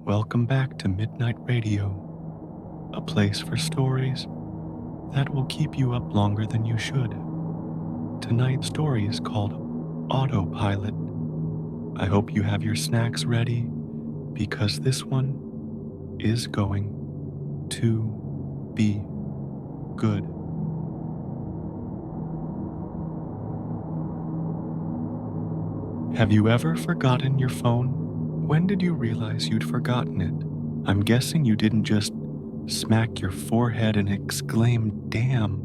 Welcome back to Midnight Radio, a place for stories that will keep you up longer than you should. Tonight's story is called Autopilot. I hope you have your snacks ready because this one is going to be good. Have you ever forgotten your phone? When did you realize you'd forgotten it? I'm guessing you didn't just smack your forehead and exclaim, "Damn,"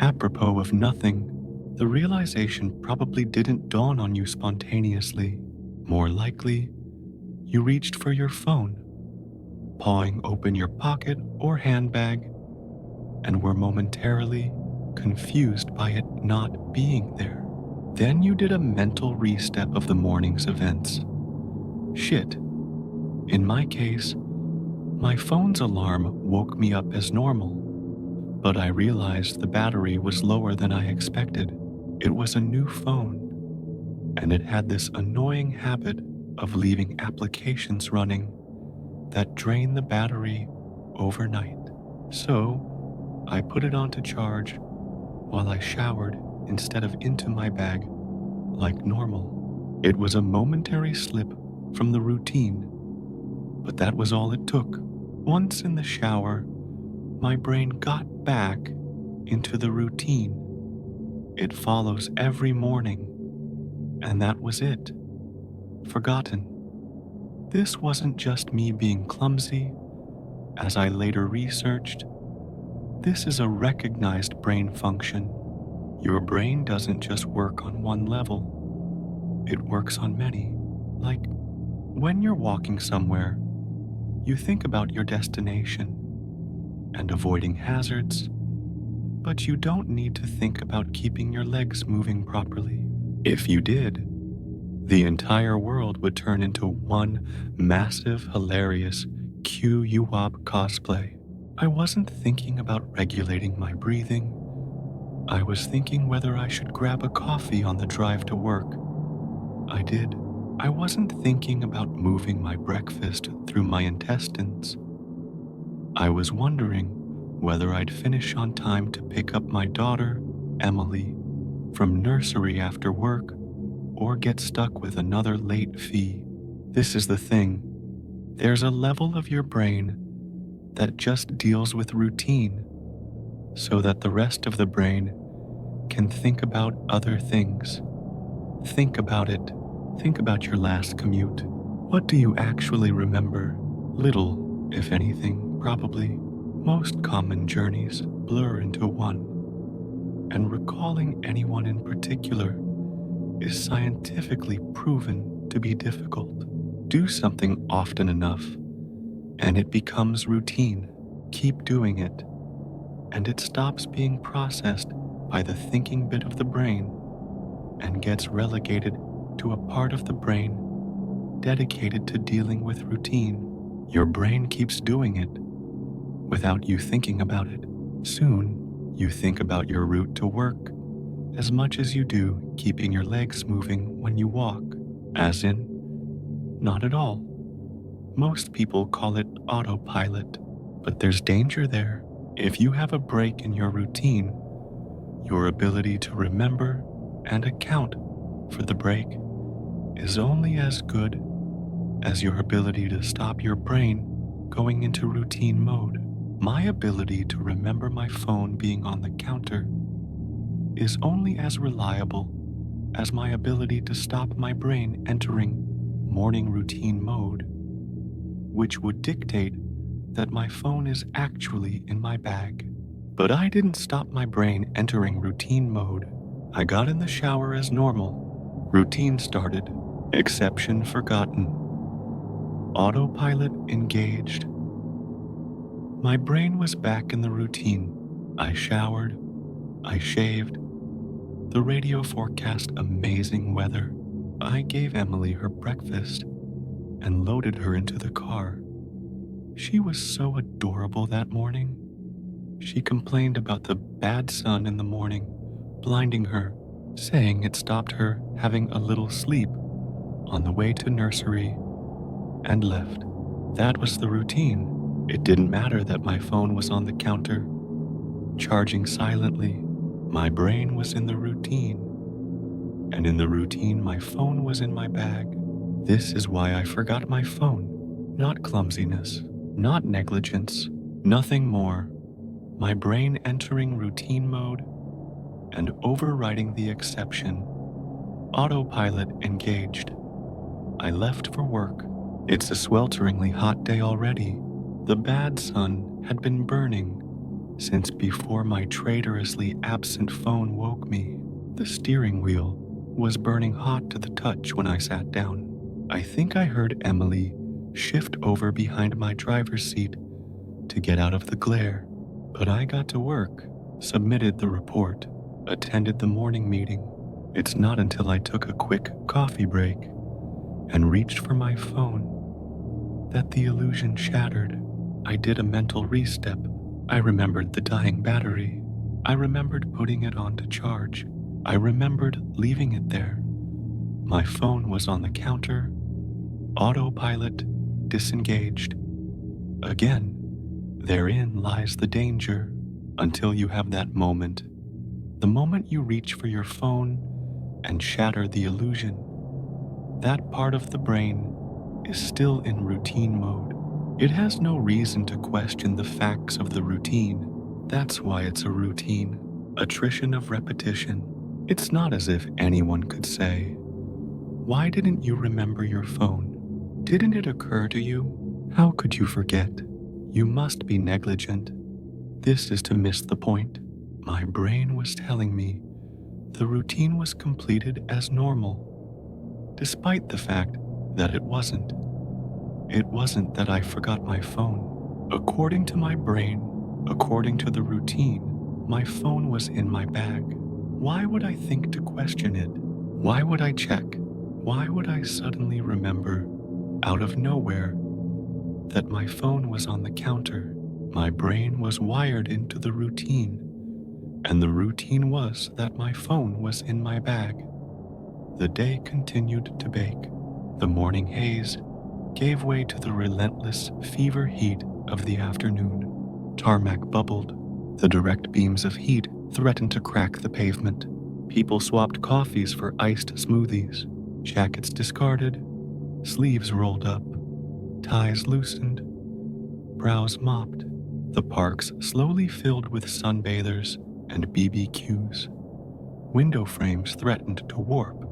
apropos of nothing. The realization probably didn't dawn on you spontaneously. More likely, you reached for your phone, pawing open your pocket or handbag, and were momentarily confused by it not being there. Then you did a mental restep of the morning's events. Shit. In my case, my phone's alarm woke me up as normal, but I realized the battery was lower than I expected. It was a new phone, and it had this annoying habit of leaving applications running that drain the battery overnight. So, I put it on to charge while I showered instead of into my bag like normal. It was a momentary slip from the routine, but that was all it took. Once in the shower, my brain got back into the routine. It follows every morning, and that was it. Forgotten. This wasn't just me being clumsy. As I later researched, this is a recognized brain function. Your brain doesn't just work on one level, it works on many. Like, when you're walking somewhere, you think about your destination and avoiding hazards, but you don't need to think about keeping your legs moving properly. If you did, the entire world would turn into one massive, hilarious Q-U-Wop cosplay. I wasn't thinking about regulating my breathing. I was thinking whether I should grab a coffee on the drive to work. I did. I wasn't thinking about moving my breakfast through my intestines. I was wondering whether I'd finish on time to pick up my daughter, Emily, from nursery after work, or get stuck with another late fee. This is the thing. There's a level of your brain that just deals with routine, so that the rest of the brain can think about other things. Think about it. Think about your last commute. What do you actually remember? Little, if anything, probably. Most common journeys blur into one, and recalling anyone in particular is scientifically proven to be difficult. Do something often enough, and it becomes routine. Keep doing it, and it stops being processed by the thinking bit of the brain and gets relegated to a part of the brain dedicated to dealing with routine. Your brain keeps doing it without you thinking about it. Soon, you think about your route to work as much as you do keeping your legs moving when you walk. As in, not at all. Most people call it autopilot, but there's danger there. If you have a break in your routine, your ability to remember and account for the break is only as good as your ability to stop your brain going into routine mode. My ability to remember my phone being on the counter is only as reliable as my ability to stop my brain entering morning routine mode, which would dictate that my phone is actually in my bag. But I didn't stop my brain entering routine mode. I got in the shower as normal. Routine started. Exception forgotten. Autopilot engaged. My brain was back in the routine. I showered. I shaved. The radio forecast amazing weather. I gave Emily her breakfast and loaded her into the car. She was so adorable that morning. She complained about the bad sun in the morning, blinding her, saying it stopped her having a little sleep on the way to nursery, and left. That was the routine. It didn't matter that my phone was on the counter, charging silently. My brain was in the routine, and in the routine, my phone was in my bag. This is why I forgot my phone. Not clumsiness, not negligence, nothing more. My brain entering routine mode and overriding the exception. Autopilot engaged. I left for work. It's a swelteringly hot day already. The bad sun had been burning since before my traitorously absent phone woke me. The steering wheel was burning hot to the touch when I sat down. I think I heard Emily shift over behind my driver's seat to get out of the glare. But I got to work, submitted the report, attended the morning meeting. It's not until I took a quick coffee break and reached for my phone that the illusion shattered. I did a mental re-step. I remembered the dying battery. I remembered putting it on to charge. I remembered leaving it there. My phone was on the counter. Autopilot disengaged. Again, therein lies the danger until you have that moment. The moment you reach for your phone and shatter the illusion, that part of the brain is still in routine mode. It has no reason to question the facts of the routine. That's why it's a routine, attrition of repetition. It's not as if anyone could say, "Why didn't you remember your phone? Didn't it occur to you? How could you forget? You must be negligent." This is to miss the point. My brain was telling me the routine was completed as normal, despite the fact that it wasn't. It wasn't that I forgot my phone. According to my brain, according to the routine, my phone was in my bag. Why would I think to question it? Why would I check? Why would I suddenly remember, out of nowhere, that my phone was on the counter? My brain was wired into the routine, and the routine was that my phone was in my bag. The day continued to bake. The morning haze gave way to the relentless fever heat of the afternoon. Tarmac bubbled. The direct beams of heat threatened to crack the pavement. People swapped coffees for iced smoothies. Jackets discarded, sleeves rolled up, ties loosened, brows mopped. The parks slowly filled with sunbathers and BBQs. Window frames threatened to warp.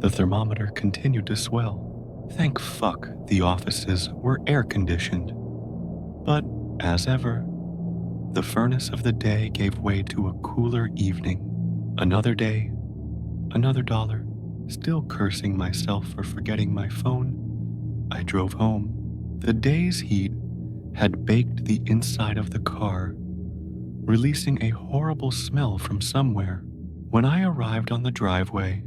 The thermometer continued to swell. Thank fuck the offices were air-conditioned. But, as ever, the furnace of the day gave way to a cooler evening. Another day, another dollar. Still cursing myself for forgetting my phone, I drove home. The day's heat had baked the inside of the car, releasing a horrible smell from somewhere. When I arrived on the driveway,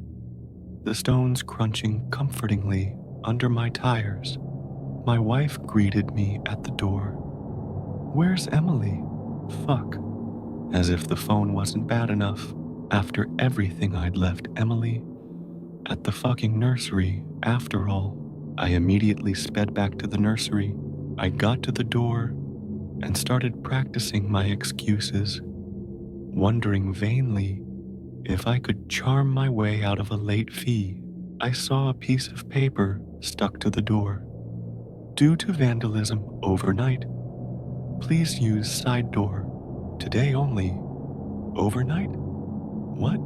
the stones crunching comfortingly under my tires, my wife greeted me at the door. "Where's Emily?" Fuck. As if the phone wasn't bad enough. After everything, I'd left Emily at the fucking nursery. After all, I immediately sped back to the nursery. I got to the door and started practicing my excuses, wondering vainly if I could charm my way out of a late fee. I saw a piece of paper stuck to the door. "Due to vandalism overnight, please use side door. Today only. Overnight? What?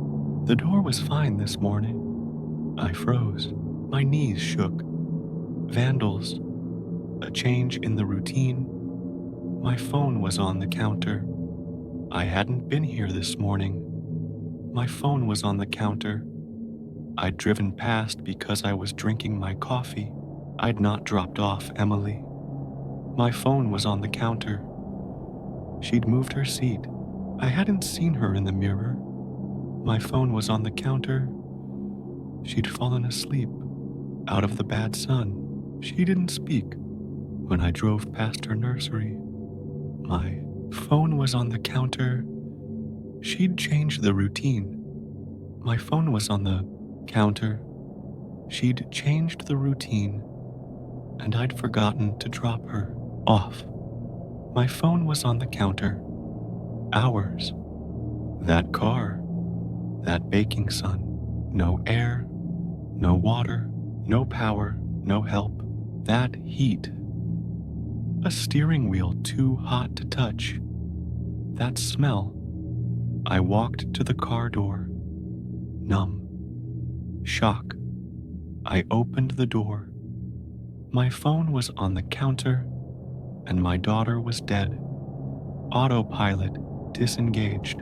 The door was fine this morning." I froze. My knees shook. Vandals. A change in the routine. My phone was on the counter. I hadn't been here this morning. My phone was on the counter. I'd driven past because I was drinking my coffee. I'd not dropped off Emily. My phone was on the counter. She'd moved her seat. I hadn't seen her in the mirror. My phone was on the counter. She'd fallen asleep, out of the bad sun. She didn't speak when I drove past her nursery. My phone was on the counter. She'd changed the routine. My phone was on the counter. She'd changed the routine. and I'd forgotten to drop her off. My phone was on the counter. Hours. That car. That baking sun. No air. No water. No power. No help. That heat. A steering wheel too hot to touch. That smell. I walked to the car door. Numb. Shock. I opened the door. My phone was on the counter, and my daughter was dead. Autopilot disengaged.